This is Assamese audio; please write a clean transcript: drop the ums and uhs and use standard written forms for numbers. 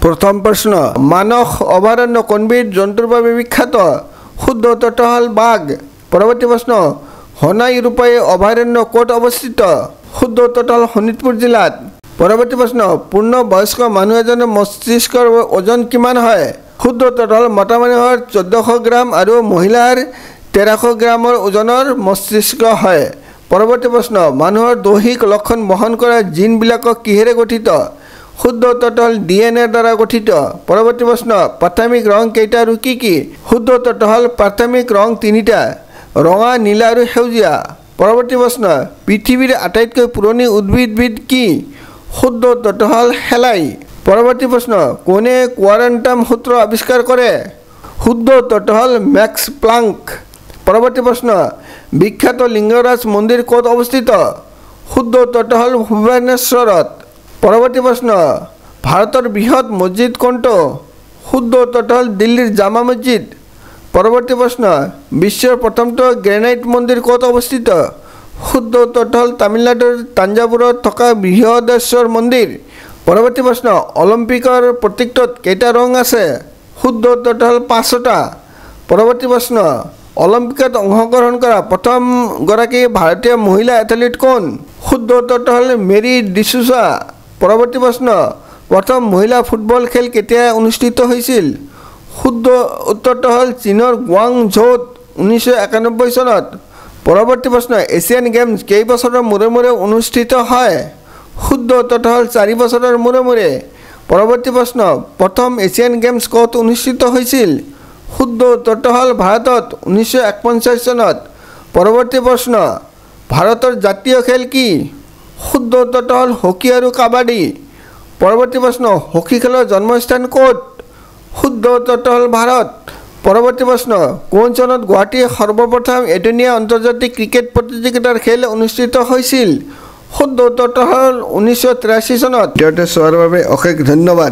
প্ৰথম প্ৰশ্ন, মানস অভয়াৰণ্য কোনবিধ জন্তুৰ বাবে বিখ্যাত? শুদ্ধ উত্তৰটো হ'ল বাঘ। পৰৱৰ্তী প্ৰশ্ন, হনাই ৰূপাই অভয়াৰণ্য ক'ত অৱস্থিত? শুদ্ধ উত্তৰটো হ'ল শোণিতপুৰ জিলাত। পৰৱৰ্তী প্ৰশ্ন, পূৰ্ণ বয়স্ক মানুহ এজনৰ মস্তিষ্কৰ ওজন কিমান হয়? শুদ্ধ উত্তৰটো হ'ল মতা মানুহৰ 1400 গ্ৰাম আৰু মহিলাৰ 1300 গ্ৰামৰ ওজনৰ মস্তিষ্ক হয়। পৰৱৰ্তী প্ৰশ্ন, মানুহৰ দৈহিক লক্ষণ বহন কৰা জিনবিলাকক কিহেৰে গঠিত? শুদ্ধ উত্তৰটো হ'ল DNA দ্বাৰা গঠিত। পৰৱৰ্তী প্ৰশ্ন, প্ৰাথমিক ৰং কেইটা আৰু কি কি? শুদ্ধ উত্তৰটো হ'ল প্ৰাথমিক ৰং 3টা, ৰঙা, নীলা আৰু সেউজীয়া। পৰৱৰ্তী প্ৰশ্ন, পৃথিৱীৰ আটাইতকৈ পুৰণি উদ্ভিদবিধ কি? শুদ্ধ উত্তৰটো হ'ল শেলাই। পৰৱৰ্তী প্ৰশ্ন, কোনে কোৱাৰাণ্টাম সূত্ৰ আৱিষ্কাৰ কৰে? শুদ্ধ উত্তৰটো হ'ল মেক্স প্লাংক। পৰৱৰ্তী প্ৰশ্ন, বিখ্যাত লিংগৰাজ মন্দিৰ ক'ত অৱস্থিত? শুদ্ধ উত্তৰটো হ'ল ভুৱনেশ্বৰত। পৰৱৰ্তী প্ৰশ্ন, ভাৰতৰ বৃহৎ মছজিদ কোনটো? শুদ্ধ উত্তৰটো হ'ল দিল্লীৰ জামা মছজিদ। পৰৱৰ্তী প্ৰশ্ন, বিশ্বৰ প্ৰথমটো গ্ৰেনাইট মন্দিৰ ক'ত অৱস্থিত? শুদ্ধ উত্তৰটো হ'ল তামিলনাডুৰ তাঞ্জাৱুৰত থকা বৃহদেশ্বৰ মন্দিৰ। পৰৱৰ্তী প্ৰশ্ন, অলিম্পিকৰ প্ৰতীকটোত কেইটা ৰং আছে? শুদ্ধ উত্তৰটো হ'ল 5টা। পৰৱৰ্তী প্ৰশ্ন, অলিম্পিকত অংশগ্ৰহণ কৰা প্ৰথমগৰাকী ভাৰতীয় মহিলা এথলীট কোন? শুদ্ধ উত্তৰটো হ'ল মেৰী ডিচুজা। পৰৱৰ্তী প্ৰশ্ন, প্ৰথম মহিলা ফুটবল খেল কেতিয়া অনুষ্ঠিত হৈছিল? শুদ্ধ উত্তৰটো হ'ল চীনৰ গুৱাংঝৌত 1991 চনত। পৰৱৰ্তী প্ৰশ্ন, এছিয়ান গেমছ কেইবছৰৰ মূৰে মূৰে অনুষ্ঠিত হয়? শুদ্ধ উত্তৰটো হ'ল 4 বছৰৰ মূৰে মূৰে। পৰৱৰ্তী প্ৰশ্ন, প্ৰথম এছিয়ান গেমছ ক'ত অনুষ্ঠিত হৈছিল? শুদ্ধ উত্তৰটো হ'ল ভাৰতত 1951 চনত। পৰৱৰ্তী প্ৰশ্ন, ভাৰতৰ জাতীয় খেল কি? শুদ্ধ উত্তৰটো হ'ল হকী আৰু কাবাডী। পৰৱৰ্তী প্ৰশ্ন, হকী খেলৰ জন্মস্থান ক'ত? শুদ্ধ উত্তৰটো হ'ল ভাৰত। পৰৱৰ্তী প্ৰশ্ন, কোন চনত গুৱাহাটীত সৰ্বপ্ৰথম এদিনীয়া আন্তৰ্জাতিক ক্ৰিকেট প্ৰতিযোগিতাৰ খেল অনুষ্ঠিত হৈছিল? শুদ্ধ উত্তৰটো হ'ল 1983 চনত। ভিডিঅ'টো চোৱাৰ বাবে অশেষ ধন্যবাদ।